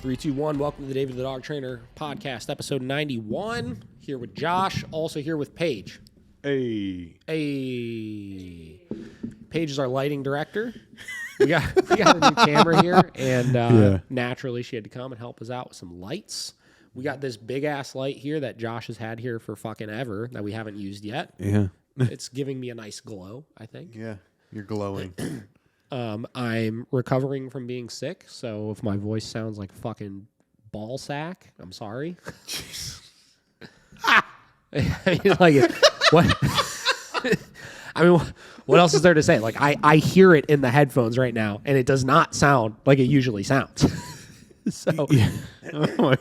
3, 2, 1. Welcome to the David the Dog Trainer podcast, episode 91. Here with Josh, also here with Paige. Hey. Paige is our lighting director. We got a new camera here, and naturally she had to come and help us out with some lights. We got this big-ass light here that Josh has had here for fucking ever that we haven't used yet. Yeah. It's giving me a nice glow, I think. Yeah, you're glowing. I'm recovering from being sick, so if my voice sounds like fucking ball sack, I'm sorry. What? I mean, what else is there to say? Like, I hear it in the headphones right now, and it does not sound like it usually sounds. So, Yeah. Oh my God.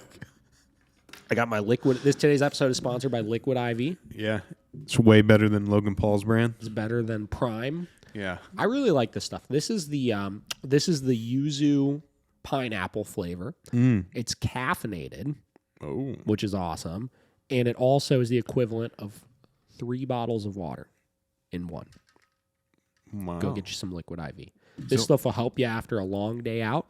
I got my liquid. Today's episode is sponsored by Liquid IV. Yeah, it's way better than Logan Paul's brand. It's better than Prime. Yeah, I really like this stuff. This is the yuzu pineapple flavor. It's caffeinated, which is awesome, and it also is the equivalent of 3 bottles of water in one. Wow. Go get you some Liquid IV. This stuff will help you after a long day out.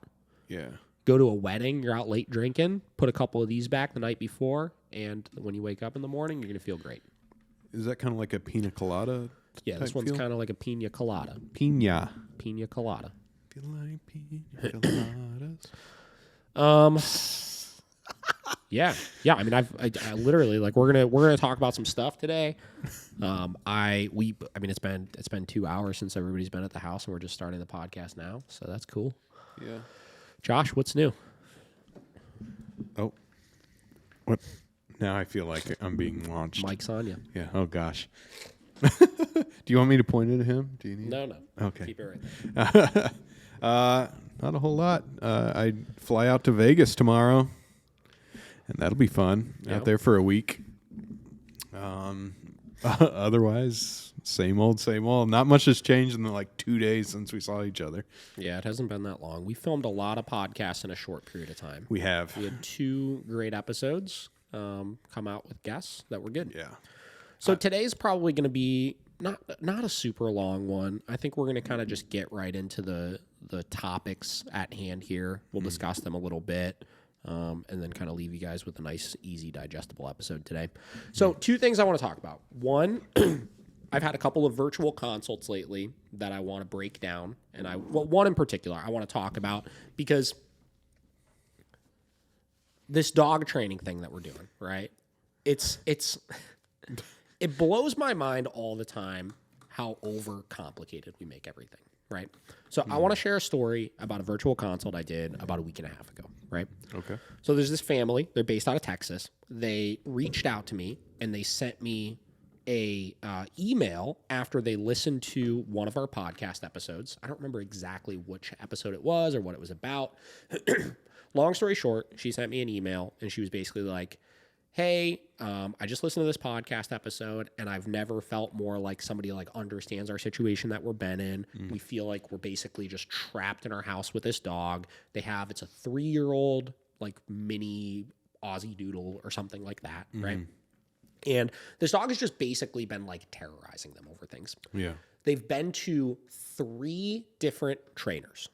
Yeah. Go to a wedding, you're out late drinking, put a couple of these back the night before, and when you wake up in the morning, you're going to feel great. Is that kind of like a pina colada? Yeah, this one's kind of like a pina colada. Pina Colada. Feel like pina coladas. Yeah. I mean, I literally, like, we're gonna talk about some stuff today. I mean, it's been 2 hours since everybody's been at the house, and we're just starting the podcast now, so that's cool. Yeah. Josh, what's new? Oh. What? Now I feel like I'm being launched. Mike's on you. Yeah. Oh gosh. Do you want me to point it at him? Do you need? No. Okay. Keep it right there. Not a whole lot. I fly out to Vegas tomorrow, and that'll be fun. Yeah. Out there for a week. Otherwise, same old. Not much has changed in the 2 days since we saw each other. Yeah, it hasn't been that long. We filmed a lot of podcasts in a short period of time. We have. We had 2 great episodes come out with guests that were good. Yeah. So today's probably going to be not a super long one. I think we're going to kind of just get right into the topics at hand here. We'll discuss them a little bit, and then kind of leave you guys with a nice, easy, digestible episode today. So 2 things I want to talk about. One, I've had a couple of virtual consults lately that I want to break down, and one in particular I want to talk about because this dog training thing that we're doing, right? It blows my mind all the time how overcomplicated we make everything, right? So I want to share a story about a virtual consult I did about a week and a half ago, right? Okay. So there's this family. They're based out of Texas. They reached out to me, and they sent me a email after they listened to one of our podcast episodes. I don't remember exactly which episode it was or what it was about. Long story short, she sent me an email, and she was basically like, hey, I just listened to this podcast episode, and I've never felt more like somebody understands our situation that we're been in. We feel like we're basically just trapped in our house with this dog. It's a 3-year-old, mini Aussie Doodle or something like that, right? And this dog has just basically been, terrorizing them over things. Yeah. They've been to 3 different trainers.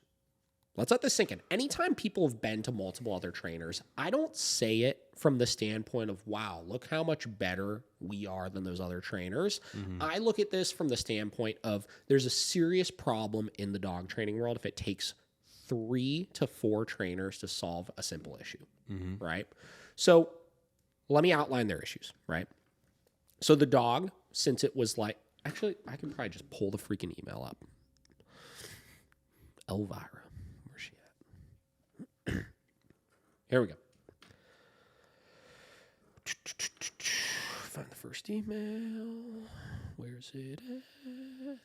Let's let this sink in. Anytime people have been to multiple other trainers, I don't say it from the standpoint of, wow, look how much better we are than those other trainers. I look at this from the standpoint of there's a serious problem in the dog training world if it takes 3 to 4 trainers to solve a simple issue, right? So let me outline their issues, right? So the dog, since it was actually, I can probably just pull the freaking email up. Elvira. Here we go. Find the first email. Where's it at?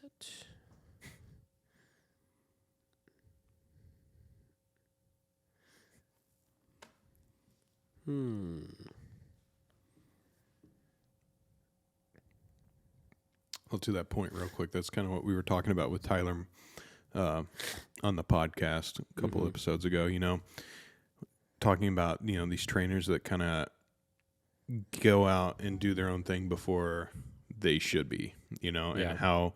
Well, to that point real quick, that's kind of what we were talking about with Tyler on the podcast a couple episodes ago, talking about, these trainers that kind of go out and do their own thing before they should be, and how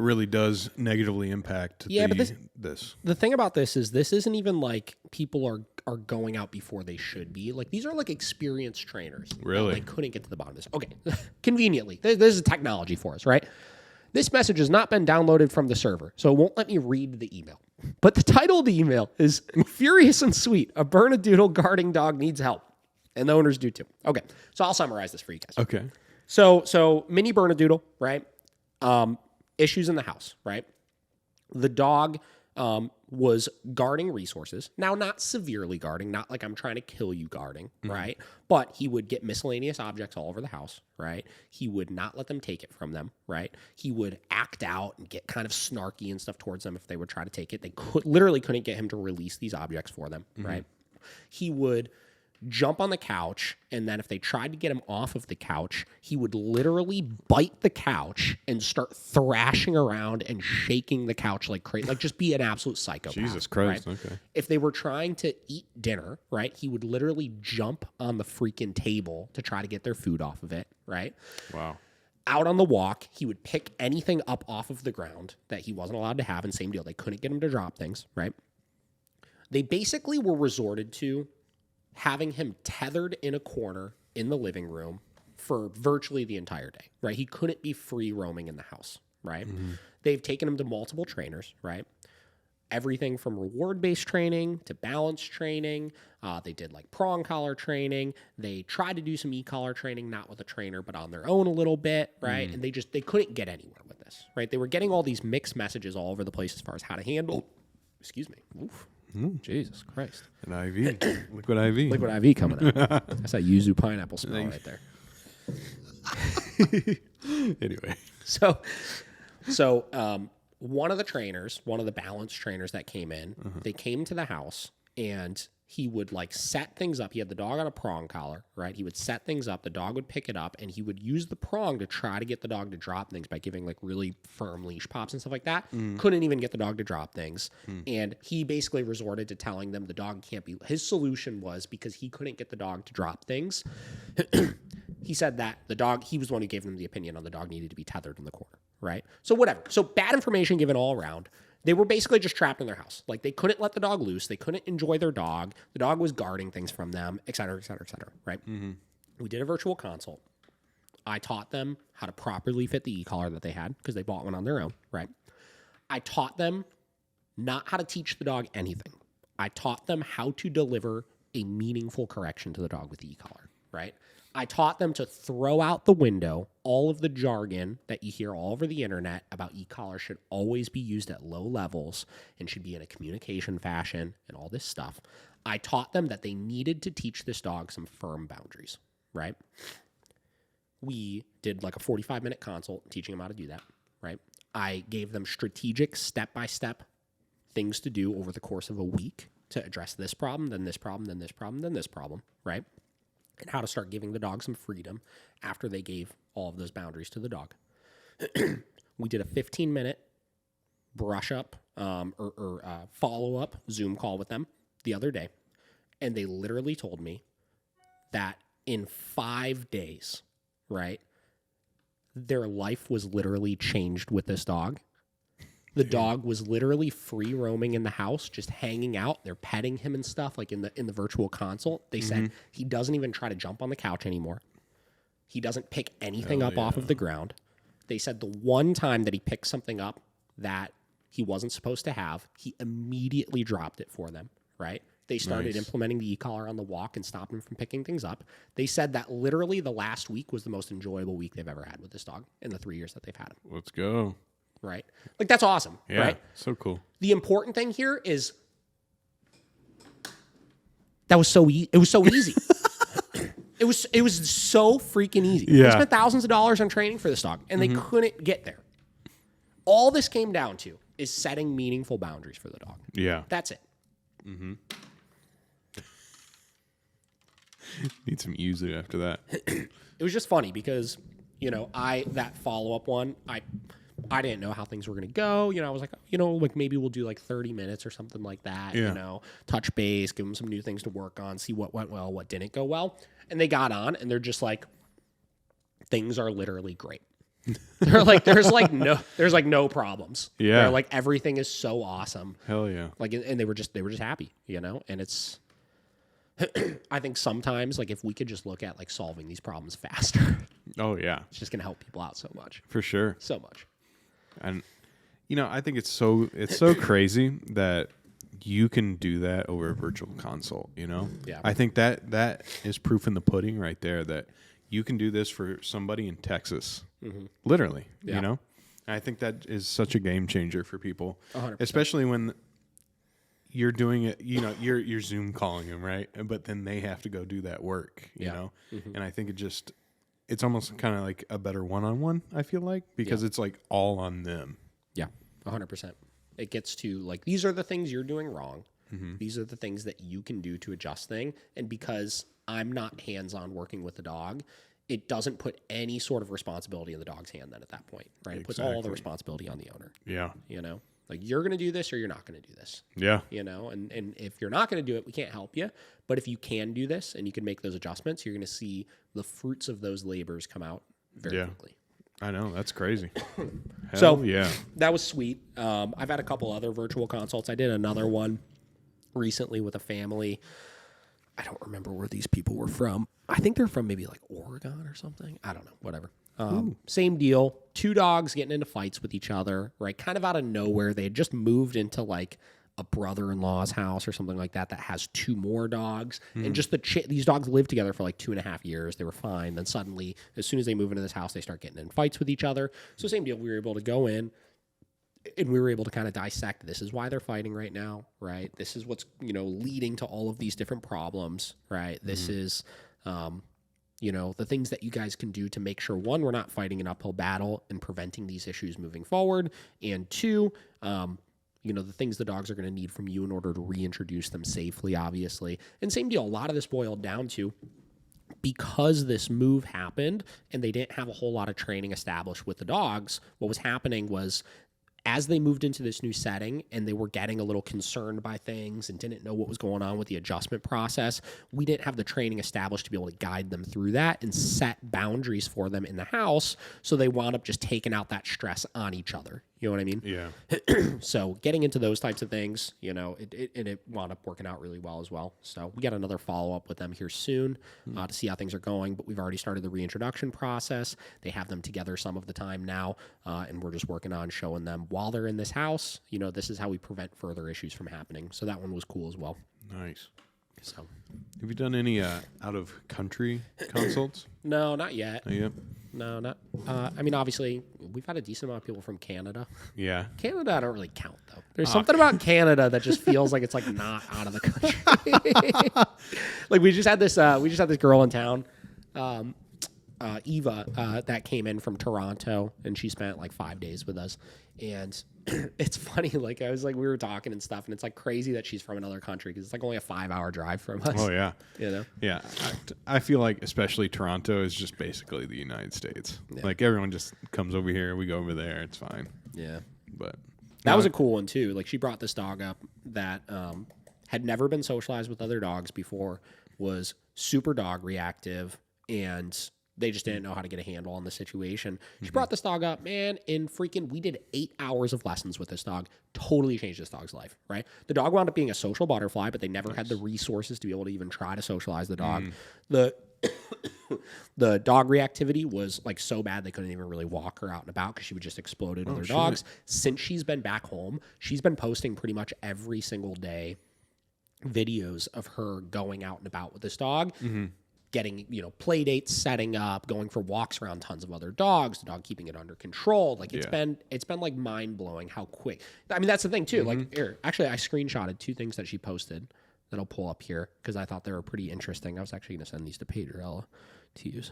really does negatively impact this. The thing about this isn't even like people are going out before they should be. Like, these are like experienced trainers. Really? They couldn't get to the bottom of this. Okay. Conveniently, this is technology for us, right? This message has not been downloaded from the server, so it won't let me read the email. But the title of the email is Furious and Sweet. A Bernedoodle guarding dog needs help. And the owners do too. Okay. So I'll summarize this for you guys. Okay. So mini Bernedoodle, right? Issues in the house, right? The dog was guarding resources. Now, not severely guarding, not like I'm trying to kill you guarding, right? But he would get miscellaneous objects all over the house, right? He would not let them take it from them, right? He would act out and get kind of snarky and stuff towards them if they would try to take it. They literally couldn't get him to release these objects for them, right? He would jump on the couch, and then if they tried to get him off of the couch, he would literally bite the couch and start thrashing around and shaking the couch like crazy, like just be an absolute psychopath. Jesus Christ, right? okay. If they were trying to eat dinner, right, he would literally jump on the freaking table to try to get their food off of it, right? Wow. Out on the walk, he would pick anything up off of the ground that he wasn't allowed to have, and same deal, they couldn't get him to drop things, right? They basically were resorted to having him tethered in a corner in the living room for virtually the entire day, right? He couldn't be free roaming in the house, right? They've taken him to multiple trainers, right? Everything from reward-based training to balance training. They did like prong collar training. They tried to do some e-collar training, not with a trainer, but on their own a little bit, right? And they couldn't get anywhere with this, right? They were getting all these mixed messages all over the place as far as how to handle, excuse me, oof. Jesus Christ. An IV. Liquid IV. Liquid IV coming out. That's that yuzu pineapple smell right there. Anyway. So one of the trainers, one of the balance trainers that came in, they came to the house and he would like set things up. He had the dog on a prong collar, right? He would set things up. The dog would pick it up and he would use the prong to try to get the dog to drop things by giving like really firm leash pops and stuff like that. Couldn't even get the dog to drop things. And he basically resorted to telling them the dog can't be, his solution was because he couldn't get the dog to drop things. He said that the dog, he was the one who gave them the opinion on the dog needed to be tethered in the corner, right? So whatever. So bad information given all around. They were basically just trapped in their house. Like they couldn't let the dog loose. They couldn't enjoy their dog. The dog was guarding things from them, et cetera, et cetera, et cetera, right? We did a virtual consult. I taught them how to properly fit the e-collar that they had because they bought one on their own, right? I taught them not how to teach the dog anything. I taught them how to deliver a meaningful correction to the dog with the e-collar, right? I taught them to throw out the window all of the jargon that you hear all over the internet about e-collar should always be used at low levels and should be in a communication fashion and all this stuff. I taught them that they needed to teach this dog some firm boundaries, right? We did like a 45-minute consult teaching them how to do that, right? I gave them strategic step-by-step things to do over the course of a week to address this problem, then this problem, then this problem, then this problem, right? And how to start giving the dog some freedom after they gave all of those boundaries to the dog. We did a 15-minute brush up or follow-up Zoom call with them the other day, and they literally told me that in 5 days, right, their life was literally changed with this dog. The dog was literally free roaming in the house, just hanging out. They're petting him and stuff, like in the virtual consult. They said he doesn't even try to jump on the couch anymore. He doesn't pick anything up off of the ground. They said the one time that he picked something up that he wasn't supposed to have, he immediately dropped it for them, right? They started implementing the e-collar on the walk and stopped him from picking things up. They said that literally the last week was the most enjoyable week they've ever had with this dog in the 3 years that they've had him. Let's go. Right? Like, that's awesome, right? So cool. The important thing here is that was so it was so easy. It was so freaking easy. Yeah. They spent thousands of dollars on training for this dog, and they couldn't get there. All this came down to is setting meaningful boundaries for the dog. Yeah. That's it. Need some yuzu after that. It was just funny because, that follow-up one, I didn't know how things were going to go. I was like, like maybe we'll do like 30 minutes or something like that, touch base, give them some new things to work on, see what went well, what didn't go well. And they got on and they're just like, things are literally great. They're like, there's like no problems. Yeah. They're like, everything is so awesome. Hell yeah. Like, and they were just happy, you know? And it's, I think sometimes, like, if we could just look at like solving these problems faster, Oh yeah, it's just going to help people out so much. for sure. So much. And I think it's so crazy that you can do that over a virtual consult, Yeah. I think that is proof in the pudding right there that you can do this for somebody in Texas. Literally, Yeah. And I think that is such a game changer for people, 100%. especially when you're doing it, you're Zoom calling them, right? But then they have to go do that work, you know? And I think it's almost kind of like a better one-on-one, I feel like, because it's like all on them. Yeah, 100%. It gets to like, these are the things you're doing wrong. These are the things that you can do to adjust things. And because I'm not hands-on working with the dog, it doesn't put any sort of responsibility in the dog's hand then at that point, right? It puts all the responsibility on the owner. Yeah. Like, you're going to do this or you're not going to do this. Yeah. And if you're not going to do it, we can't help you. But if you can do this and you can make those adjustments, you're going to see the fruits of those labors come out very quickly. I know. That's crazy. So yeah. that was sweet. I've had a couple other virtual consults. I did another one recently with a family. I don't remember where these people were from. I think they're from maybe like Oregon or something. I don't know. Whatever. Same deal. 2 dogs getting into fights with each other, right? Kind of out of nowhere. They had just moved into like a brother-in-law's house or something like that that has 2 more dogs. And just these dogs lived together for like 2.5 years. They were fine. Then suddenly, as soon as they move into this house, they start getting in fights with each other. So same deal. We were able to go in and we were able to kind of dissect, this is why they're fighting right now, right? This is what's, leading to all of these different problems, right? This is, the things that you guys can do to make sure, 1, we're not fighting an uphill battle and preventing these issues moving forward. And 2, the things the dogs are going to need from you in order to reintroduce them safely, obviously. And same deal, a lot of this boiled down to, because this move happened and they didn't have a whole lot of training established with the dogs, what was happening was, as they moved into this new setting and they were getting a little concerned by things and didn't know what was going on with the adjustment process, we didn't have the training established to be able to guide them through that and set boundaries for them in the house. So they wound up just taking out that stress on each other. You know what I mean? Yeah. So getting into those types of things, it wound up working out really well as well. So we got another follow-up with them here soon to see how things are going, but we've already started the reintroduction process. They have them together some of the time now, and we're just working on showing them while they're in this house, this is how we prevent further issues from happening. So that one was cool as well. Nice. So, have you done any out-of-country consults? No, not yet. Not yet? No, not. Obviously, we've had a decent amount of people from Canada. Yeah. Canada, I don't really count though. There's something about Canada that just feels like it's like not out of the country. Like we just had this girl in town, Eva, that came in from Toronto, and she spent like 5 days with us. And it's funny, like we were talking and stuff, and it's like crazy that she's from another country because it's like only a 5-hour drive from us. Oh yeah. Yeah. I feel like especially Toronto is just basically the United States. Yeah. Like everyone just comes over here, we go over there, it's fine. Yeah. But that was a cool one too. Like she brought this dog up that had never been socialized with other dogs before, was super dog reactive, and they just didn't know how to get a handle on the situation. She brought this dog up, man, and we did 8 hours of lessons with this dog. Totally changed this dog's life, right? The dog wound up being a social butterfly, but they never had the resources to be able to even try to socialize the dog. The dog reactivity was like so bad they couldn't even really walk her out and about because she would just explode at other dogs. Since she's been back home, she's been posting pretty much every single day videos of her going out and about with this dog. Getting, play dates, setting up, going for walks around tons of other dogs, the dog keeping it under control. Like it's been like mind blowing how quick. I mean, that's the thing too. Like here, actually I screenshotted 2 things that she posted that I'll pull up here because I thought they were pretty interesting. I was actually going to send these to Pedrella to use.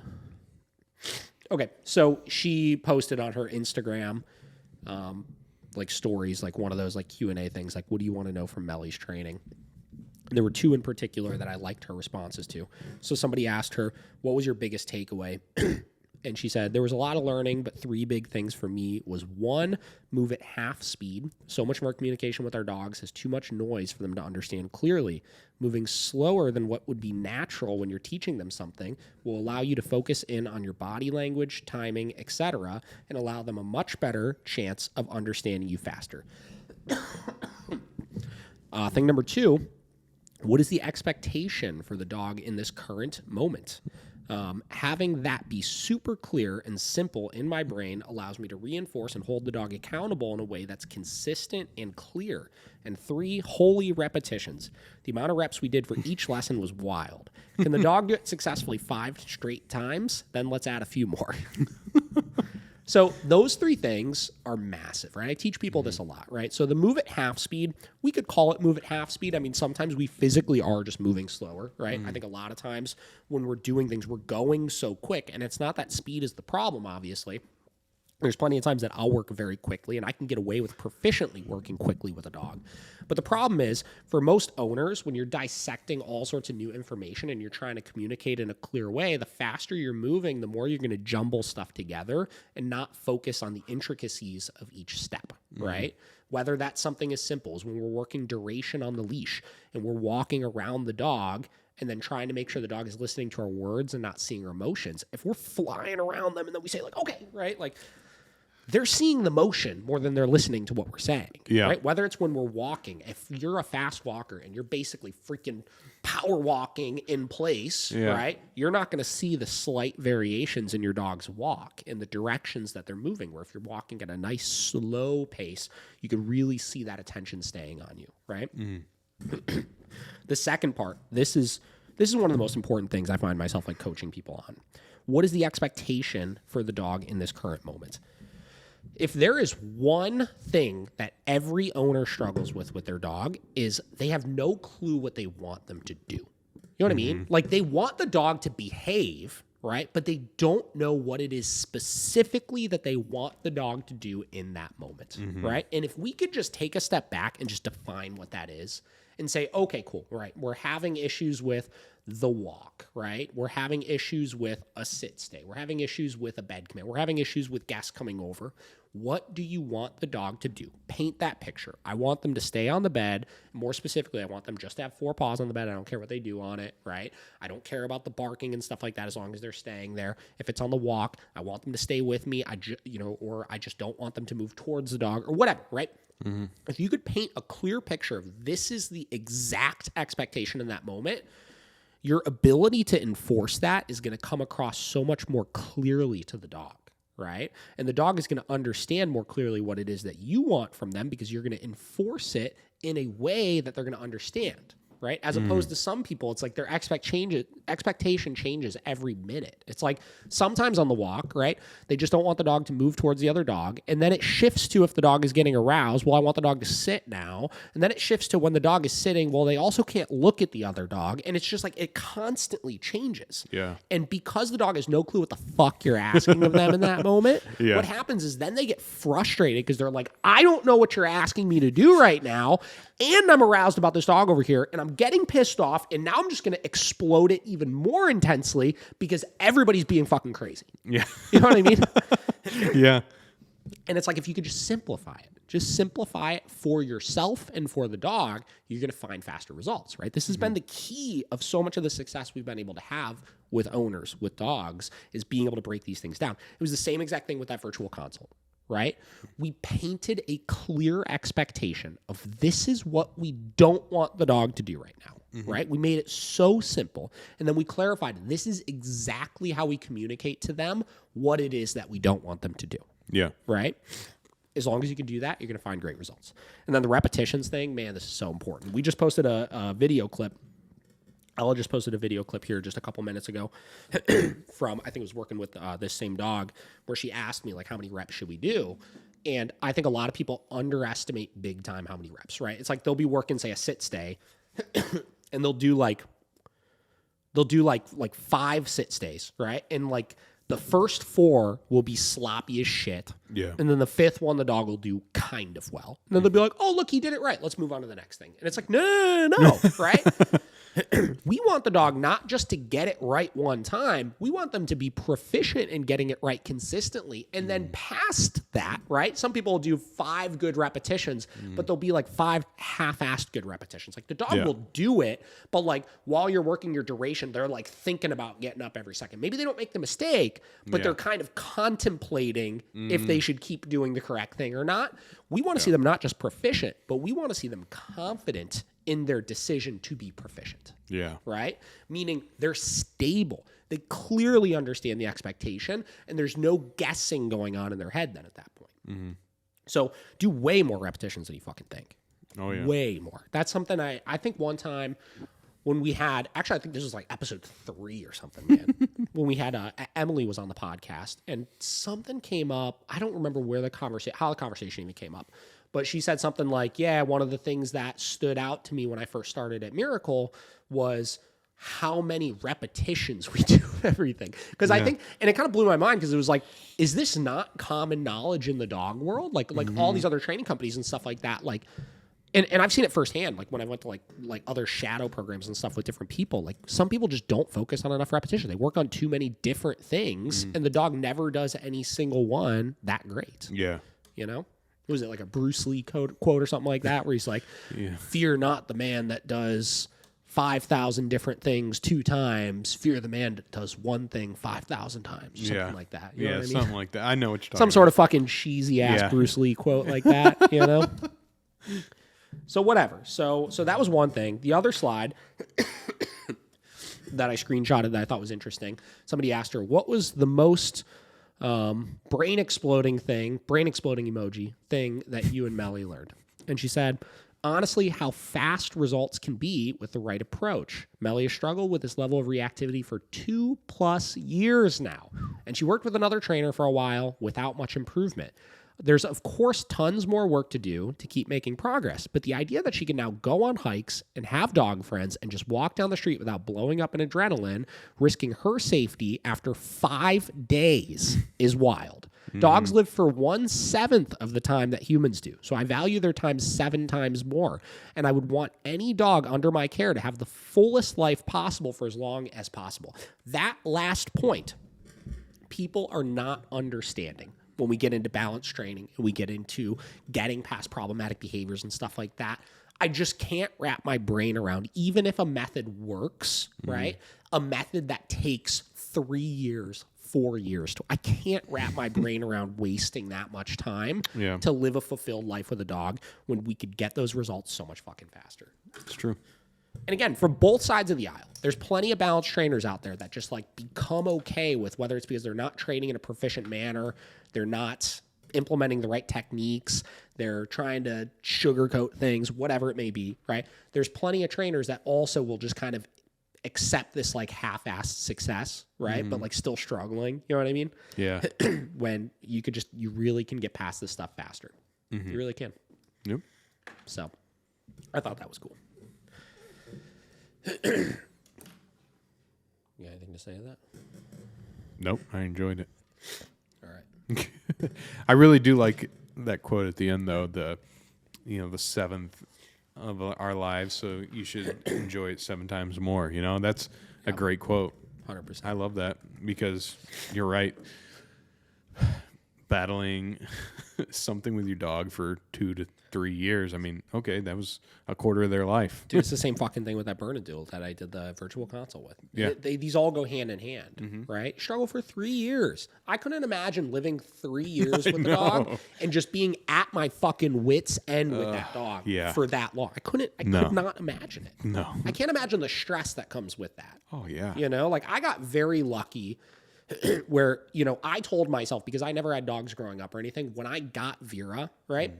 Okay. So she posted on her Instagram, like stories, like one of those like Q&A things. Like, what do you want to know from Melly's training? There were 2 in particular that I liked her responses to. So somebody asked her, what was your biggest takeaway And she said, there was a lot of learning, but 3 big things for me was 1, move at half speed. So much of our communication with our dogs has too much noise for them to understand clearly. Moving slower than what would be natural when you're teaching them something will allow you to focus in on your body language, timing, etc., and allow them a much better chance of understanding you faster. Thing number 2, what is the expectation for the dog in this current moment? Having that be super clear and simple in my brain allows me to reinforce and hold the dog accountable in a way that's consistent and clear. And 3, holy repetitions. The amount of reps we did for each lesson was wild. Can the dog do it successfully 5 straight times? Then let's add a few more. So those 3 things are massive, right? I teach people this a lot, right? So the move at half speed, we could call it move at half speed. I mean, sometimes we physically are just moving slower, right? I think a lot of times when we're doing things, we're going so quick, and it's not that speed is the problem, obviously. There's plenty of times that I'll work very quickly, and I can get away with proficiently working quickly with a dog. But the problem is, for most owners, when you're dissecting all sorts of new information and you're trying to communicate in a clear way, the faster you're moving, the more you're going to jumble stuff together and not focus on the intricacies of each step, right? Whether that's something as simple as when we're working duration on the leash and we're walking around the dog and then trying to make sure the dog is listening to our words and not seeing our emotions. If we're flying around them and then we say, like, okay, right? Like, they're seeing the motion more than they're listening to what we're saying, right? Whether it's when we're walking, if you're a fast walker and you're basically freaking power walking in place, right? You're not going to see the slight variations in your dog's walk in the directions that they're moving, where if you're walking at a nice slow pace, you can really see that attention staying on you, right? The second part, this is one of the most important things I find myself like coaching people on. What is the expectation for the dog in this current moment? If there is one thing that every owner struggles with their dog is they have no clue what they want them to do. You know what I mean? Like, they want the dog to behave, right? But they don't know what it is specifically that they want the dog to do in that moment, right? And if we could just take a step back and just define what that is and say, okay, cool, right? We're having issues with the walk, right? We're having issues with a sit stay. We're having issues with a bed command. We're having issues with guests coming over. What do you want the dog to do? Paint that picture. I want them to stay on the bed. More specifically, I want them just to have 4 paws on the bed. I don't care what they do on it, right? I don't care about the barking and stuff like that as long as they're staying there. If it's on the walk, I want them to stay with me. Or I just don't want them to move towards the dog or whatever, right? If you could paint a clear picture of this is the exact expectation in that moment, your ability to enforce that is going to come across so much more clearly to the dog, right? And the dog is going to understand more clearly what it is that you want from them because you're going to enforce it in a way that they're going to understand, right? As opposed to some people, it's like their expectation changes every minute. It's like sometimes on the walk, right? They just don't want the dog to move towards the other dog. And then it shifts to if the dog is getting aroused, well, I want the dog to sit now. And then it shifts to when the dog is sitting, well, they also can't look at the other dog. And it's just like it constantly changes. Yeah. And because the dog has no clue what the fuck you're asking of them in that moment, what happens is then they get frustrated because they're like, I don't know what you're asking me to do right now. And I'm aroused about this dog over here, and I'm getting pissed off, and now I'm just going to explode it even more intensely because everybody's being fucking crazy. Yeah. You know what I mean? Yeah. And it's like if you could just simplify it for yourself and for the dog, you're going to find faster results, right? This has been the key of so much of the success we've been able to have with owners, with dogs, is being able to break these things down. It was the same exact thing with that virtual consult. Right? We painted a clear expectation of this is what we don't want the dog to do right now, right? We made it so simple. And then we clarified this is exactly how we communicate to them what it is that we don't want them to do. Yeah. Right? As long as you can do that, you're going to find great results. And then the repetitions thing, man, this is so important. We just posted a video clip. Ella just posted a video clip here just a couple minutes ago from, I think it was working with this same dog, where she asked me, like, how many reps should we do? And I think a lot of people underestimate big time how many reps, right? It's like they'll be working, say, a sit stay, and they'll do like 5 sit stays, right? And like the first 4 will be sloppy as shit. Yeah. And then the 5th one, the dog will do kind of well. And then they'll be like, oh, look, he did it right. Let's move on to the next thing. And it's like, no, right? We want the dog not just to get it right one time. We want them to be proficient in getting it right consistently. And then past that, right? Some people will do 5 good repetitions, but they'll be like 5 half-assed good repetitions. Like the dog will do it, but like while you're working your duration, they're like thinking about getting up every second. Maybe they don't make the mistake, but they're kind of contemplating if they should keep doing the correct thing or not. We want to see them not just proficient, but we want to see them confident in their decision to be proficient. Yeah. Right? Meaning they're stable. They clearly understand the expectation, and there's no guessing going on in their head then at that point. So do way more repetitions than you fucking think. Oh, yeah. Way more. That's something I think one time when we had, actually I think this was like episode 3 or something, man. When we had, Emily was on the podcast, and something came up. I don't remember how the conversation even came up. But she said something like, yeah, one of the things that stood out to me when I first started at Miracle was how many repetitions we do of everything. Because I think, and it kind of blew my mind because it was like, is this not common knowledge in the dog world? Like all these other training companies and stuff like that. Like, and I've seen it firsthand. Like when I went to like other shadow programs and stuff with different people, like some people just don't focus on enough repetition. They work on too many different things and the dog never does any single one that great. Yeah. You know? Was it like a Bruce Lee quote or something like that, where he's like, fear not the man that does 5,000 different things 2 times. Fear the man that does one thing 5,000 times. Or something like that. You know what I mean? Something like that. I know what you're talking about. Some sort of fucking cheesy ass Bruce Lee quote like that, you know? So whatever. So that was one thing. The other slide that I screenshotted that I thought was interesting, somebody asked her, what was the most brain exploding emoji thing that you and Melly learned? And she said, honestly, how fast results can be with the right approach. Melly has struggled with this level of reactivity for 2+ years now, and she worked with another trainer for a while without much improvement. There's, of course, tons more work to do to keep making progress, but the idea that she can now go on hikes and have dog friends and just walk down the street without blowing up an adrenaline, risking her safety after 5 days is wild. Dogs live for 1/7 of the time that humans do, so I value their time 7 times more, and I would want any dog under my care to have the fullest life possible for as long as possible. That last point, people are not understanding. When we get into balance training and we get into getting past problematic behaviors and stuff like that, I just can't wrap my brain around, even if a method works, right? A method that takes 3 years, 4 years I can't wrap my brain around wasting that much time to live a fulfilled life with a dog when we could get those results so much fucking faster. It's true. And again, from both sides of the aisle, there's plenty of balance trainers out there that just like become okay with, whether it's because they're not training in a proficient manner, they're not implementing the right techniques, they're trying to sugarcoat things, whatever it may be, right? There's plenty of trainers that also will just kind of accept this like half-assed success, right? But like still struggling, you know what I mean? Yeah. When you really can get past this stuff faster. You really can. Yep. So I thought that was cool. You got anything to say to that? Nope, I enjoyed it. All right. I really do like that quote at the end, though. The 7th of our lives, so you should enjoy it 7 times more. You know, that's a great quote. 100%. I love that because you're right. Battling something with your dog for 2 to 3 years. I mean, okay, that was a quarter of their life. Dude, it's the same fucking thing with that Bernedoodle that I did the virtual console with. Yeah. These all go hand in hand, right? Struggle for 3 years. I couldn't imagine living 3 years with the dog and just being at my fucking wit's end with that dog for that long. I could not imagine it. No. I can't imagine the stress that comes with that. Oh, yeah. You know, like I got very lucky where, I told myself, because I never had dogs growing up or anything, when I got Vera, right?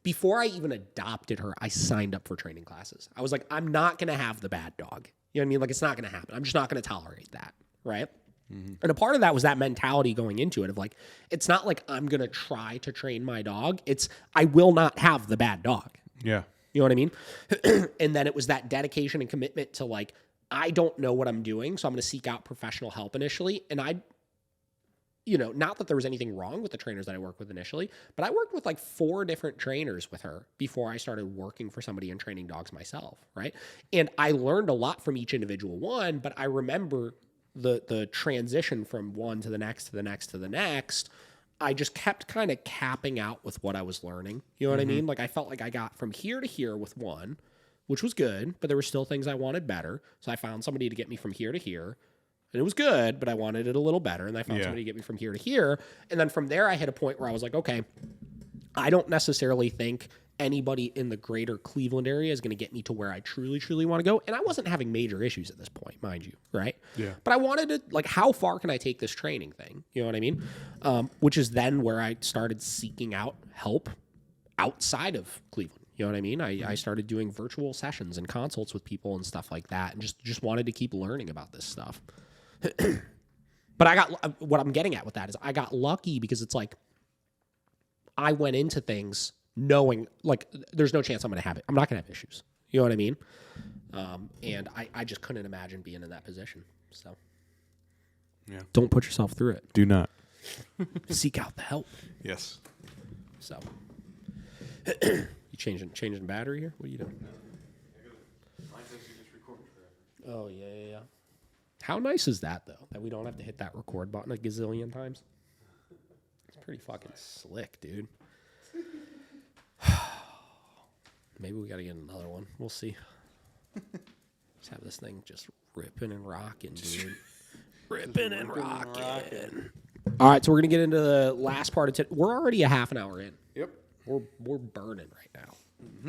Before I even adopted her, I signed up for training classes. I was like, I'm not going to have the bad dog. You know what I mean? Like, it's not going to happen. I'm just not going to tolerate that, right? And a part of that was that mentality going into it of like, it's not like I'm going to try to train my dog. It's, I will not have the bad dog. Yeah. You know what I mean? And then it was that dedication and commitment to like, I don't know what I'm doing, so I'm going to seek out professional help initially. And not that there was anything wrong with the trainers that I worked with initially, but I worked with like 4 different trainers with her before I started working for somebody and training dogs myself, right? And I learned a lot from each individual one, but I remember the transition from one to the next to the next to the next. I just kept kind of capping out with what I was learning. You know what I mean? Like I felt like I got from here to here with one, which was good, but there were still things I wanted better. So I found somebody to get me from here to here. And it was good, but I wanted it a little better. And I found somebody to get me from here to here. And then from there, I hit a point where I was like, okay, I don't necessarily think anybody in the greater Cleveland area is going to get me to where I truly, truly want to go. And I wasn't having major issues at this point, mind you, right? Yeah. But I wanted to, like, how far can I take this training thing? You know what I mean? Which is then where I started seeking out help outside of Cleveland. You know what I mean? I started doing virtual sessions and consults with people and stuff like that, and just wanted to keep learning about this stuff. But what I'm getting at with that is I got lucky because it's like I went into things knowing like there's no chance I'm going to have it. I'm not going to have issues. You know what I mean? And I just couldn't imagine being in that position. So yeah, don't put yourself through it. Do not. Seek out the help. Yes. So you changing battery here? What are you doing? Mine says you just recorded forever. Oh yeah. How nice is that, though, that we don't have to hit that record button a gazillion times? It's pretty fucking slick, dude. Maybe we got to get another one. We'll see. Let's have this thing just ripping and rocking, dude. ripping and rocking. All right, so we're going to get into the last part of We're already a half an hour in. Yep. We're burning right now.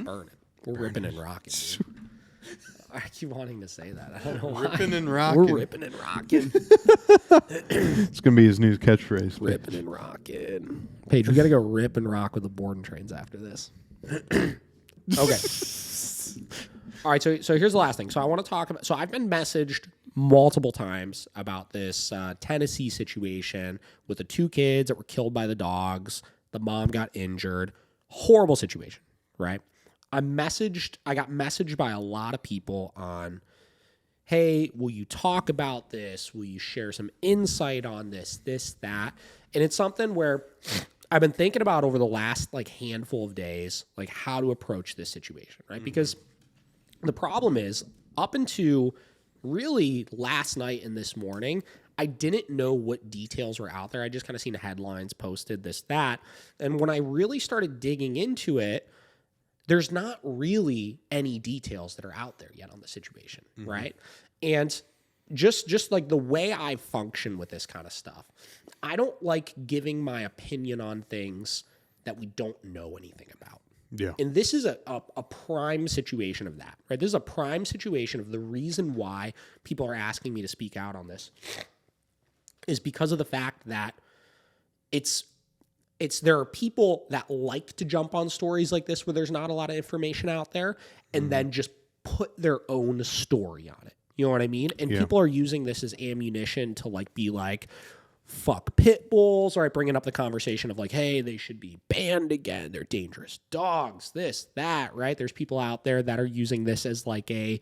Burning. We're ripping and rocking, dude. I keep wanting to say that. I don't know why. Ripping and rocking. We're ripping and rocking. It's going to be his new catchphrase. Ripping and rocking. Paige, we got to go rip and rock with the board and trains after this. Okay. All right, so here's the last thing. So I want to talk about... So I've been messaged multiple times about this Tennessee situation with the 2 kids that were killed by the dogs. The mom got injured. Horrible situation, right? I got messaged by a lot of people on, hey, will you talk about this? Will you share some insight on this, that? And it's something where I've been thinking about over the last like handful of days, like how to approach this situation, right? Mm-hmm. Because the problem is up until really last night and this morning, I didn't know what details were out there. I just kind of seen the headlines posted, this, that. And when I really started digging into it, there's not really any details that are out there yet on the situation, right? And just like the way I function with this kind of stuff, I don't like giving my opinion on things that we don't know anything about. Yeah. And this is a prime situation of that, right? This is a prime situation of the reason why people are asking me to speak out on this is because of the fact that there are people that like to jump on stories like this where there's not a lot of information out there and then just put their own story on it. You know what I mean? And people are using this as ammunition to like be like, fuck pit bulls, or bringing up the conversation of like, hey, they should be banned again. They're dangerous dogs, this, that, right? There's people out there that are using this as like a,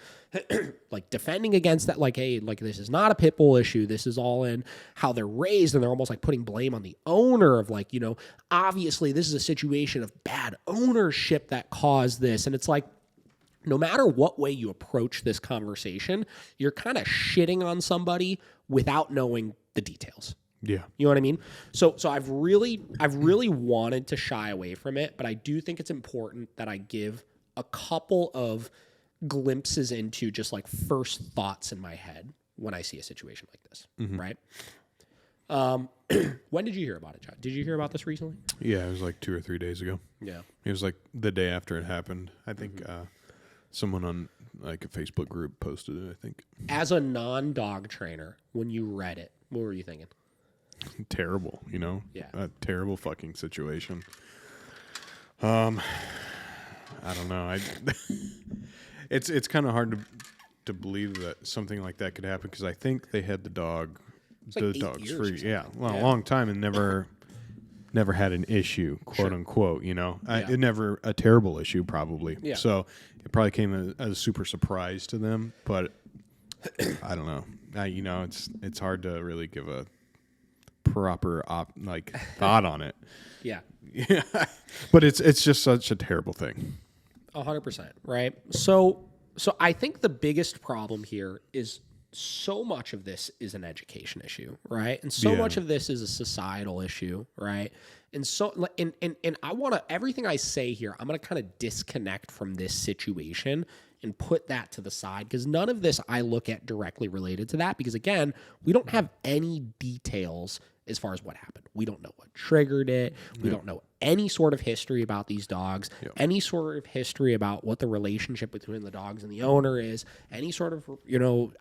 like defending against that, like, hey, like this is not a pit bull issue. This is all in how they're raised. And they're almost like putting blame on the owner of like, obviously this is a situation of bad ownership that caused this. And it's like, no matter what way you approach this conversation, you're kind of shitting on somebody without knowing the details. Yeah. You know what I mean? So I've really wanted to shy away from it, but I do think it's important that I give a couple of glimpses into just like first thoughts in my head when I see a situation like this, right? When did you hear about it, John? Did you hear about this recently? Yeah, it was like 2 or 3 days ago. Yeah. It was like the day after it happened. I think someone on like a Facebook group posted it, I think. As a non-dog trainer, when you read it, what were you thinking? Terrible, Yeah. A terrible fucking situation. I don't know. It's kind of hard to believe that something like that could happen because I think they had the dogs free, a long time and never had an issue, quote unquote. It never a terrible issue probably. Yeah. So it probably came as a super surprise to them, but I don't know. It's hard to really give a proper thought on it. Yeah. Yeah. But it's just such a terrible thing. 100%, right? So I think the biggest problem here is so much of this is an education issue, right? And so much of this is a societal issue, right? And so, and I want to, everything I say here, I'm going to kind of disconnect from this situation and put that to the side, because none of this I look at directly related to that, because again, we don't have any details as far as what happened. We don't know what triggered it. We don't know any sort of history about these dogs, any sort of history about what the relationship between the dogs and the owner is, any sort of,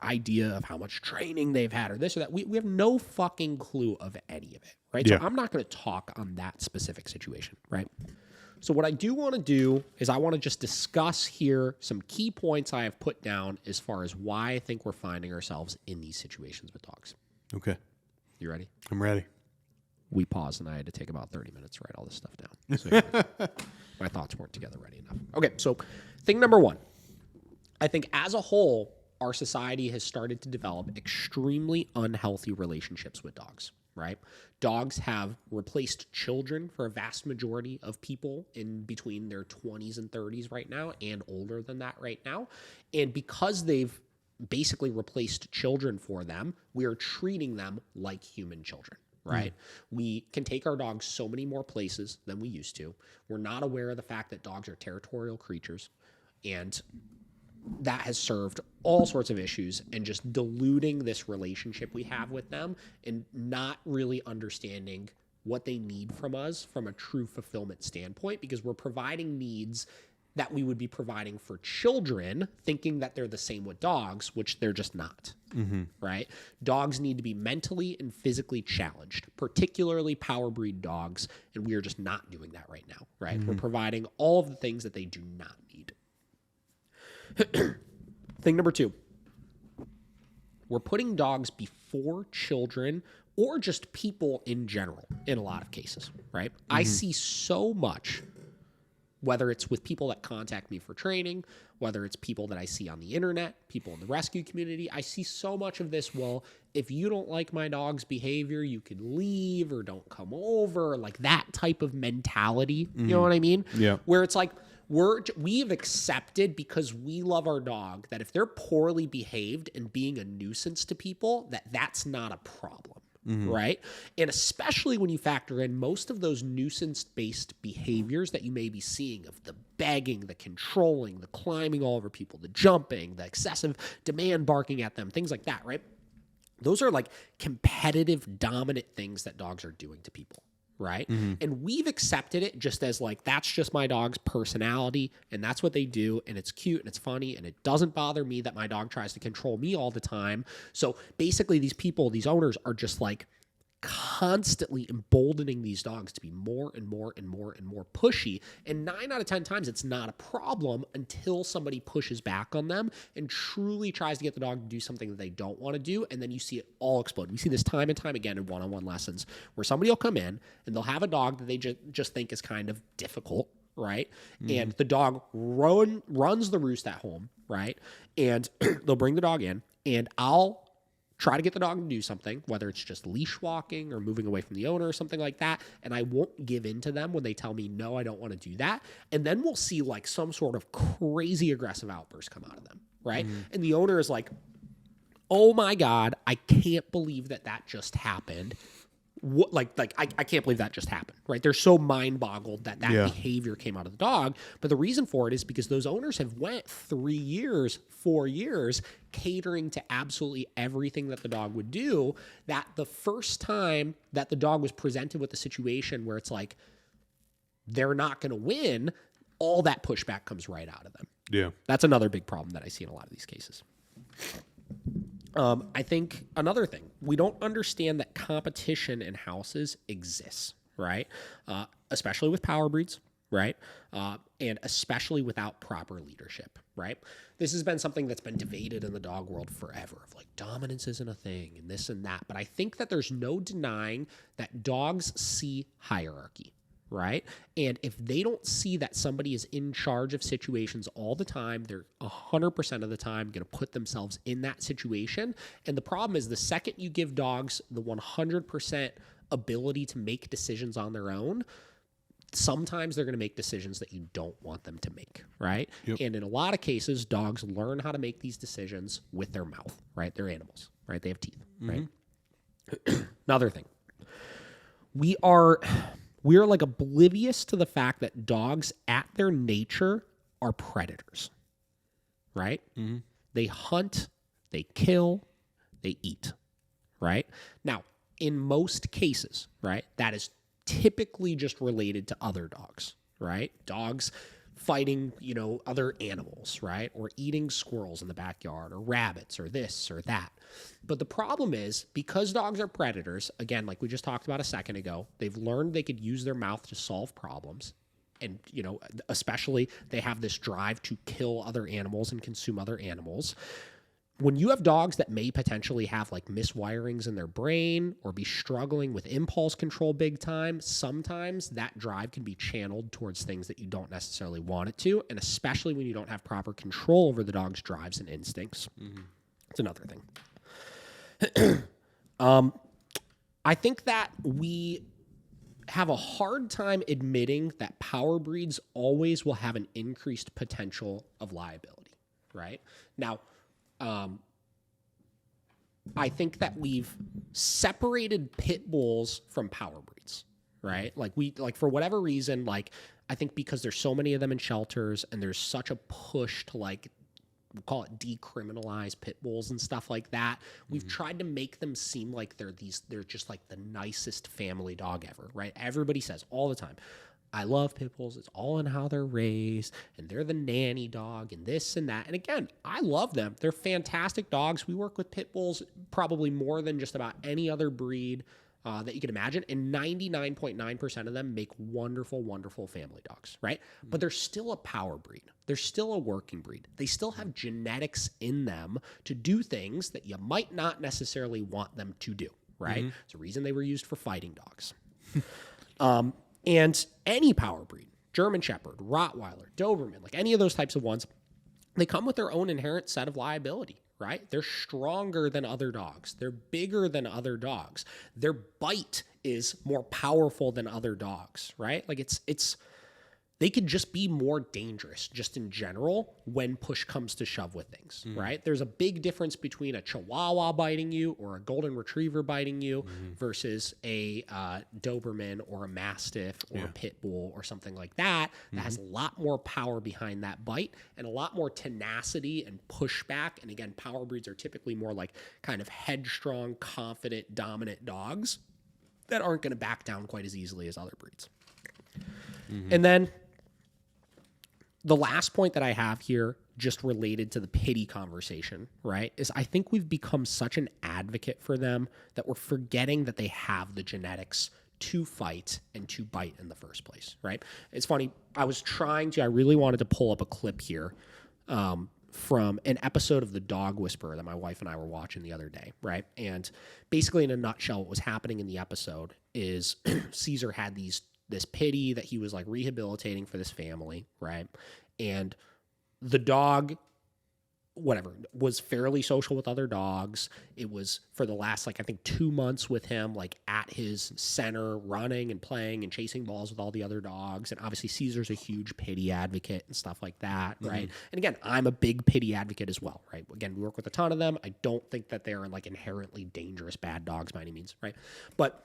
idea of how much training they've had or this or that. We have no fucking clue of any of it, right? Yeah. So I'm not going to talk on that specific situation, right? So what I do want to do is I want to just discuss here some key points I have put down as far as why I think we're finding ourselves in these situations with dogs. Okay. You ready? I'm ready. We paused and I had to take about 30 minutes to write all this stuff down. So my thoughts weren't together ready enough. Okay, so thing number one. I think as a whole, our society has started to develop extremely unhealthy relationships with dogs, right? Dogs have replaced children for a vast majority of people in between their 20s and 30s right now, and older than that right now. And because they've basically replaced children for them, we are treating them like human children, right? We can take our dogs so many more places than we used to. We're not aware of the fact that dogs are territorial creatures, and that has served all sorts of issues and just diluting this relationship we have with them and not really understanding what they need from us from a true fulfillment standpoint, because we're providing needs that we would be providing for children, thinking that they're the same with dogs, which they're just not, right? Dogs need to be mentally and physically challenged, particularly power breed dogs, and we are just not doing that right now, right? We're providing all of the things that they do not need. Thing number two, we're putting dogs before children or just people in general in a lot of cases, right? I see so much, whether it's with people that contact me for training, whether it's people that I see on the internet, people in the rescue community, I see so much of this, well, if you don't like my dog's behavior, you can leave or don't come over, like that type of mentality, you know what I mean? Yeah. Where it's like, we've accepted, because we love our dog, that if they're poorly behaved and being a nuisance to people, that's not a problem, right? And especially when you factor in most of those nuisance-based behaviors that you may be seeing, of the begging, the controlling, the climbing all over people, the jumping, the excessive demand barking at them, things like that, right? Those are like competitive, dominant things that dogs are doing to people. Right. And we've accepted it just as like, that's just my dog's personality and that's what they do. And it's cute and it's funny. And it doesn't bother me that my dog tries to control me all the time. So basically these people, these owners are just like constantly emboldening these dogs to be more and more and more and more pushy. And 9 out of 10 times it's not a problem until somebody pushes back on them and truly tries to get the dog to do something that they don't want to do. And then you see it all explode. We see this time and time again in one-on-one lessons where somebody will come in and they'll have a dog that they just think is kind of difficult, right? And the dog runs the roost at home, right? And they'll bring the dog in, and I'll try to get the dog to do something, whether it's just leash walking or moving away from the owner or something like that. And I won't give in to them when they tell me, no, I don't want to do that. And then we'll see like some sort of crazy aggressive outburst come out of them, right? And the owner is like, oh my God, I can't believe that just happened. What, I can't believe that just happened, right? They're so mind boggled that behavior came out of the dog. But the reason for it is because those owners have went 3 years, 4 years catering to absolutely everything that the dog would do, that the first time that the dog was presented with a situation where it's like, they're not going to win, all that pushback comes right out of them. Yeah. That's another big problem that I see in a lot of these cases. I think another thing, we don't understand that competition in houses exists, right? Especially with power breeds, right? And especially without proper leadership, right? This has been something that's been debated in the dog world forever, of like dominance isn't a thing and this and that. But I think that there's no denying that dogs see hierarchy, right? And if they don't see that somebody is in charge of situations all the time, they're 100% of the time going to put themselves in that situation. And the problem is the second you give dogs the 100% ability to make decisions on their own, sometimes they're going to make decisions that you don't want them to make, right? Yep. And in a lot of cases, dogs learn how to make these decisions with their mouth, right? They're animals, right? They have teeth, right? Another thing. We are like oblivious to the fact that dogs at their nature are predators, right? They hunt, they kill, they eat, right? Now, in most cases, right, that is typically just related to other dogs, right? Dogs fighting, other animals, right? Or eating squirrels in the backyard or rabbits or this or that. But the problem is, because dogs are predators, again, like we just talked about a second ago, they've learned they could use their mouth to solve problems. And, especially they have this drive to kill other animals and consume other animals. When you have dogs that may potentially have like miswirings in their brain or be struggling with impulse control big time, sometimes that drive can be channeled towards things that you don't necessarily want it to, and especially when you don't have proper control over the dog's drives and instincts. It's another thing. I think that we have a hard time admitting that power breeds always will have an increased potential of liability, right? Now, I think that we've separated pit bulls from power breeds, right? Like for whatever reason, like I think because there's so many of them in shelters and there's such a push to like, we'll call it decriminalize pit bulls and stuff like that. We've tried to make them seem like they're just like the nicest family dog ever, right? Everybody says all the time, I love pit bulls. It's all in how they're raised, and they're the nanny dog and this and that. And again, I love them. They're fantastic dogs. We work with pit bulls probably more than just about any other breed that you can imagine. And 99.9% of them make wonderful, wonderful family dogs, right? But they're still a power breed. They're still a working breed. They still have genetics in them to do things that you might not necessarily want them to do, right? It's a reason they were used for fighting dogs. And any power breed, German Shepherd, Rottweiler, Doberman, like any of those types of ones, they come with their own inherent set of liability, right? They're stronger than other dogs. They're bigger than other dogs. Their bite is more powerful than other dogs, right? Like they could just be more dangerous just in general when push comes to shove with things, right? There's a big difference between a Chihuahua biting you or a Golden Retriever biting you versus a Doberman or a Mastiff or a Pit Bull or something like that that has a lot more power behind that bite and a lot more tenacity and pushback. And again, power breeds are typically more like kind of headstrong, confident, dominant dogs that aren't going to back down quite as easily as other breeds. And then the last point that I have here, just related to the pity conversation, right, is I think we've become such an advocate for them that we're forgetting that they have the genetics to fight and to bite in the first place, right? It's funny. I really wanted to pull up a clip here from an episode of The Dog Whisperer that my wife and I were watching the other day, right? And basically, in a nutshell, what was happening in the episode is Caesar had this pity that he was like rehabilitating for this family, right? And the dog, whatever, was fairly social with other dogs. It was for the last, like, I think 2 months with him, like at his center, running and playing and chasing balls with all the other dogs. And obviously Caesar's a huge pity advocate and stuff like that, right? And again, I'm a big pity advocate as well, right? Again, we work with a ton of them. I don't think that they're like inherently dangerous bad dogs by any means, right? But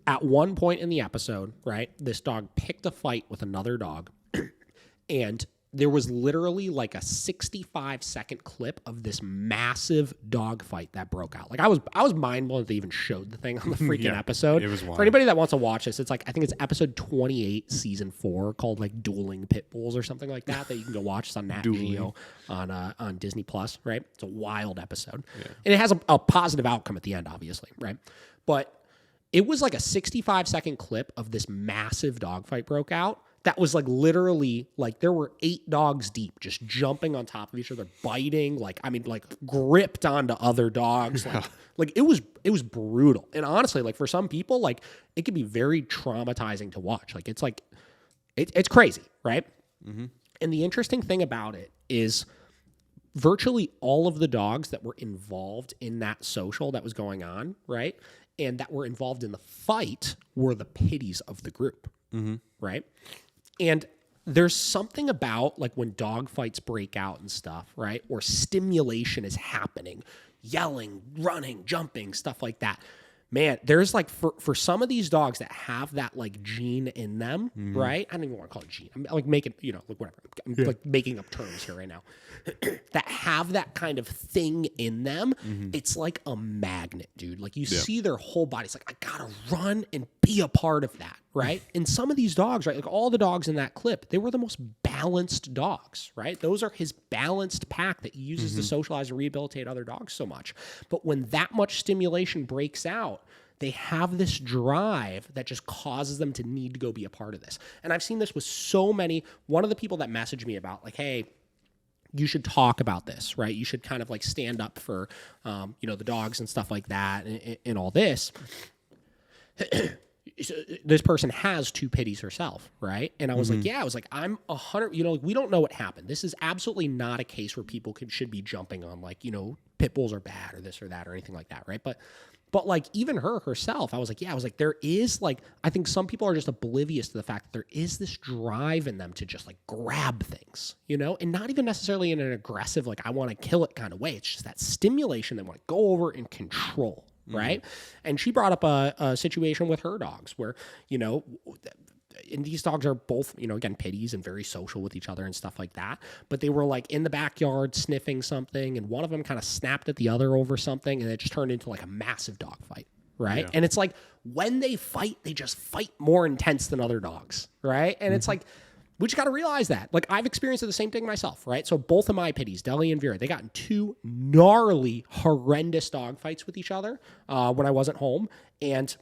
at one point in the episode, right, this dog picked a fight with another dog, and there was literally like a 65-second clip of this massive dog fight that broke out. Like I was mind blown that they even showed the thing on the freaking episode. It was wild. For anybody that wants to watch this, it's like, I think it's episode 28, season 4, called like Dueling Pit Bulls or something like that you can go watch. It's on Nat Geo on Disney Plus, right? It's a wild episode. Yeah. And it has a positive outcome at the end, obviously, right? But it was like a 65-second clip of this massive dog fight broke out. That was like literally like there were 8 dogs deep, just jumping on top of each other, biting, like gripped onto other dogs. Like it was brutal. And honestly, like for some people, like it can be very traumatizing to watch. Like it's crazy, right? And the interesting thing about it is virtually all of the dogs that were involved in that social that was going on, right, and that were involved in the fight were the pitties of the group, right? And there's something about like when dog fights break out and stuff, right? Or stimulation is happening, yelling, running, jumping, stuff like that. Man, there's like for some of these dogs that have that like gene in them, right? I don't even want to call it gene. I'm like making, like whatever. I'm like making up terms here right now. That have that kind of thing in them. It's like a magnet, dude. Like you see their whole body. It's like, I gotta run and be a part of that, right? And some of these dogs, right? Like all the dogs in that clip, they were the most balanced dogs, right? Those are his balanced pack that he uses to socialize and rehabilitate other dogs so much. But when that much stimulation breaks out, they have this drive that just causes them to need to go be a part of this. And I've seen this with so many. One of the people that messaged me about like, hey, you should talk about this, right? You should kind of like stand up for, the dogs and stuff like that and all this. This person has 2 pitties herself, right? And I was like, I'm 100, we don't know what happened. This is absolutely not a case where people should be jumping on like, pit bulls are bad or this or that or anything like that, right? But like even herself, I was like, there is like, I think some people are just oblivious to the fact that there is this drive in them to just like grab things, and not even necessarily in an aggressive, like I want to kill it kind of way. It's just that stimulation they want to go over and control. Right. And she brought up a situation with her dogs where, and these dogs are both, again, pitties and very social with each other and stuff like that. But they were like in the backyard sniffing something, and one of them kind of snapped at the other over something, and it just turned into like a massive dog fight. Right. Yeah. And it's like when they fight, they just fight more intense than other dogs. Right. And it's like, we just got to realize that. Like, I've experienced the same thing myself, right? So both of my pitties, Deli and Vera, they got in 2 gnarly, horrendous dog fights with each other when I wasn't home. And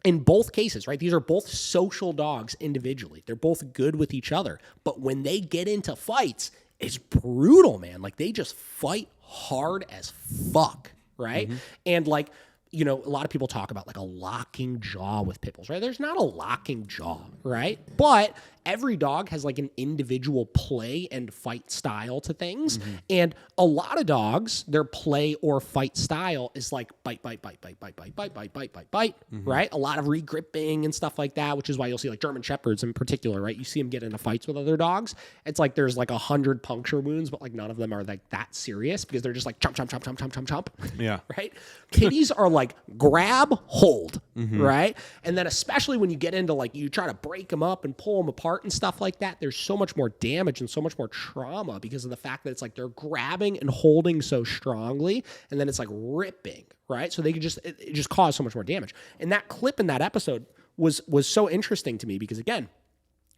in both cases, right, these are both social dogs individually. They're both good with each other. But when they get into fights, it's brutal, man. Like, they just fight hard as fuck, right? And, like, a lot of people talk about like a locking jaw with pit bulls, right? There's not a locking jaw, right? But every dog has like an individual play and fight style to things. And a lot of dogs, their play or fight style is like bite, bite, bite, bite, bite, bite, bite, bite, bite, bite, bite, right? A lot of regripping and stuff like that, which is why you'll see like German Shepherds in particular, right? You see them get into fights with other dogs. It's like there's like 100 puncture wounds, but like none of them are like that serious because they're just like chomp, chomp, chomp, chomp, chomp, chomp, chomp. Yeah. Right? Kitties are like grab, hold, right? And then especially when you get into like, you try to break them up and pull them apart and stuff like that, there's so much more damage and so much more trauma because of the fact that it's like they're grabbing and holding so strongly, and then it's like ripping, right? So they could it just cause so much more damage. And that clip in that episode was so interesting to me because, again,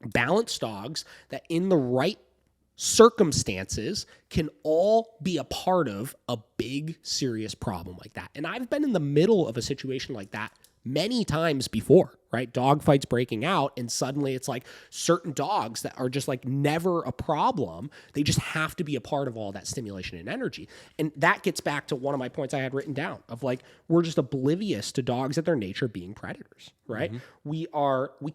balanced dogs that in the right circumstances can all be a part of a big, serious problem like that. And I've been in the middle of a situation like that many times before, right? Dog fights breaking out, and suddenly it's like certain dogs that are just like never a problem. They just have to be a part of all that stimulation and energy. And that gets back to one of my points I had written down of like, we're just oblivious to dogs at their nature being predators, right? We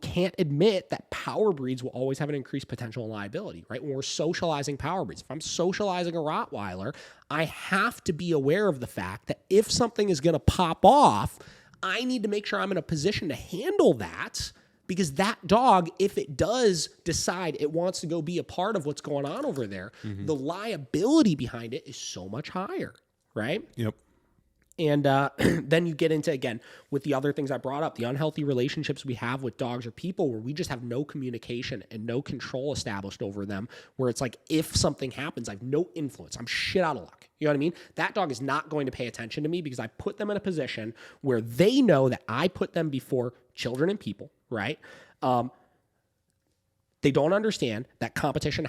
can't admit that power breeds will always have an increased potential and liability, right? When we're socializing power breeds, if I'm socializing a Rottweiler, I have to be aware of the fact that if something is going to pop off, I need to make sure I'm in a position to handle that, because that dog, if it does decide it wants to go be a part of what's going on over there, the liability behind it is so much higher, right? Yep. And then you get into, again, with the other things I brought up, the unhealthy relationships we have with dogs or people where we just have no communication and no control established over them, where it's like, if something happens, I have no influence. I'm shit out of luck. You know what I mean? That dog is not going to pay attention to me because I put them in a position where they know that I put them before children and people, right? They don't understand that competition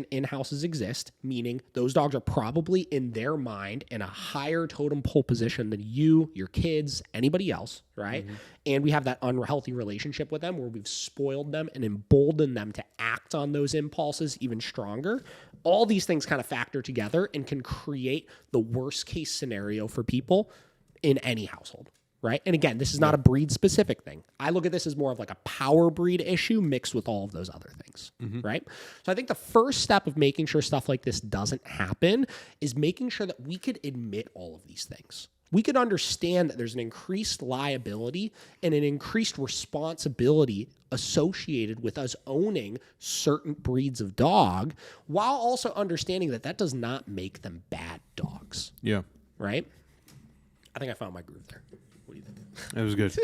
in houses exist, meaning those dogs are probably in their mind in a higher totem pole position than you, your kids, anybody else, right? And we have that unhealthy relationship with them where we've spoiled them and emboldened them to act on those impulses even stronger. All these things kind of factor together and can create the worst case scenario for people in any household. Right. And again, this is not a breed specific thing. I look at this as more of like a power breed issue mixed with all of those other things. Right. So I think the first step of making sure stuff like this doesn't happen is making sure that we could admit all of these things. We could understand that there's an increased liability and an increased responsibility associated with us owning certain breeds of dog, while also understanding that that does not make them bad dogs. Yeah. Right? I think I found my groove there. What do you think? It was good.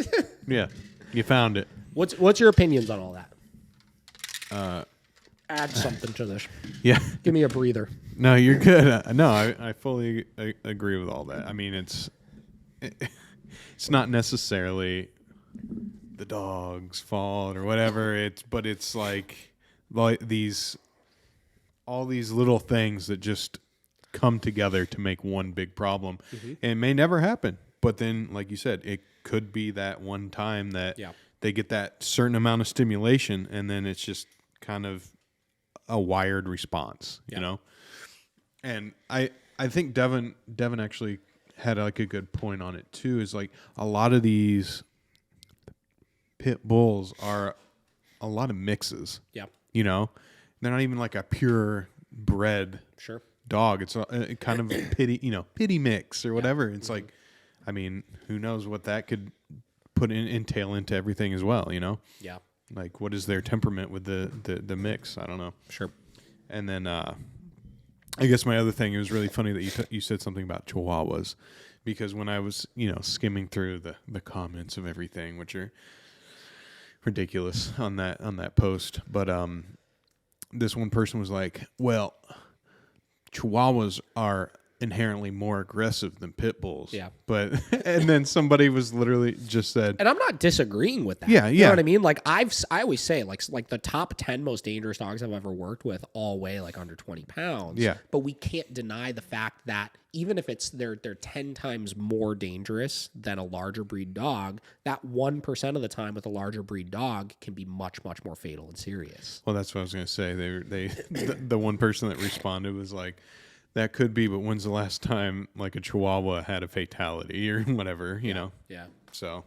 Yeah. You found it. What's your opinions on all that? Add something to this. Yeah. Give me a breather. No, you're good. No, I fully agree with all that. I mean, it's not necessarily the dog's fault or whatever. But it's like all these little things that just come together to make one big problem. And it may never happen, but then, like you said, it could be that one time that they get that certain amount of stimulation, and then it's just kind of a wired response, you know? And I think Devin actually had like a good point on it too, is like a lot of these pit bulls are a lot of mixes. Yeah. You know? They're not even like a pure bred dog. It's a kind of a pity mix or whatever. It's like, I mean, who knows what that could entail into everything as well, you know? Yeah. Like, what is their temperament with the mix? I don't know. Sure. And then I guess my other thing, it was really funny that you said something about Chihuahuas, because when I was, skimming through the comments of everything, which are ridiculous on that post, but this one person was like, well, Chihuahuas are inherently more aggressive than pit bulls. Yeah. But and then somebody was literally just said, and I'm not disagreeing with that. Yeah, You know what I mean? Like I always say, like the top 10 most dangerous dogs I've ever worked with all weigh like under 20 pounds. Yeah. But we can't deny the fact that even if they're 10 times more dangerous than a larger breed dog, that 1% of the time with a larger breed dog can be much, much more fatal and serious. Well, that's what I was going to say. The one person that responded was like, that could be, but when's the last time like a Chihuahua had a fatality or whatever, you know? Yeah. So,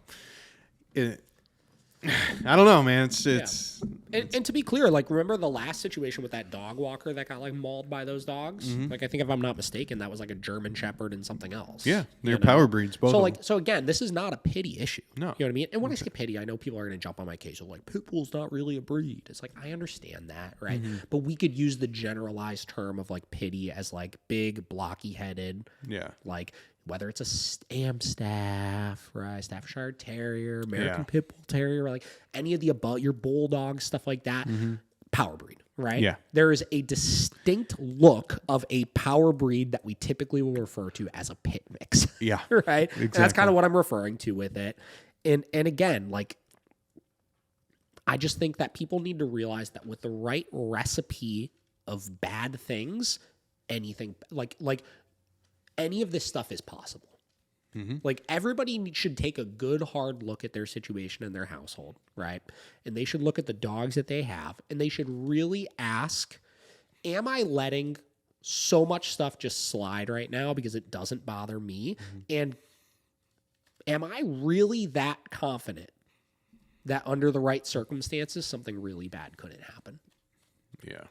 I don't know, man. It's and to be clear, like remember the last situation with that dog walker that got like mauled by those dogs? Mm-hmm. Like I think if I'm not mistaken, that was like a German Shepherd and something else. Yeah, they're power breeds, both. So again, this is not a pity issue. No, you know what I mean. And when I say pity, I know people are going to jump on my case. Of like pit bull's not really a breed. It's like I understand that, right? Mm-hmm. But we could use the generalized term of like pity as like big, blocky headed. Yeah, like. Whether it's a Amstaff, right, Staffordshire Terrier, American Pit Bull Terrier, like any of the above, your Bulldog, stuff like that, power breed, right? Yeah. There is a distinct look of a power breed that we typically will refer to as a pit mix. Yeah. Right? Exactly. And that's kind of what I'm referring to with it. And again, like, I just think that people need to realize that with the right recipe of bad things, anything, like any of this stuff is possible. Mm-hmm. Like everybody should take a good hard look at their situation in their household, right? And they should look at the dogs that they have and they should really ask, am I letting so much stuff just slide right now because it doesn't bother me? Mm-hmm. And am I really that confident that under the right circumstances, something really bad couldn't happen? Yeah.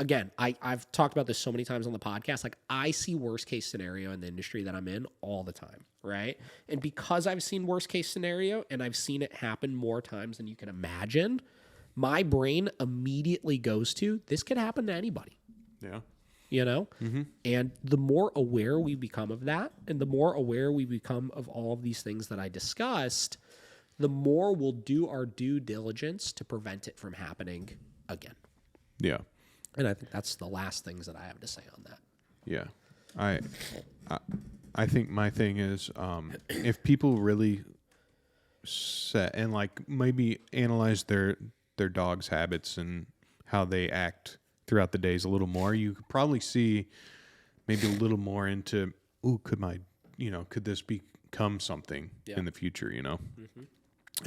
Again, I've talked about this so many times on the podcast. Like, I see worst case scenario in the industry that I'm in all the time, right? And because I've seen worst case scenario and I've seen it happen more times than you can imagine, my brain immediately goes to, this could happen to anybody. Yeah. You know? Mm-hmm. And the more aware we become of that, and the more aware we become of all of these things that I discussed, the more we'll do our due diligence to prevent it from happening again. Yeah. And I think that's the last things that I have to say on that. Yeah. I think my thing is if people really set and like maybe analyze their dog's habits and how they act throughout the days a little more, you could probably see maybe a little more into, could this become something in the future, you know? Mm-hmm.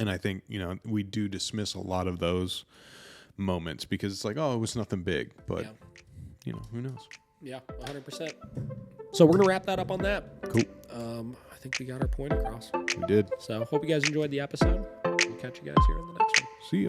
And I think, we do dismiss a lot of those moments because it's like, oh, it was nothing big, but who knows? Yeah, 100%. So we're gonna wrap that up on that. Cool. I think we got our point across. We did. So hope you guys enjoyed the episode. We'll catch you guys here in the next one. See ya.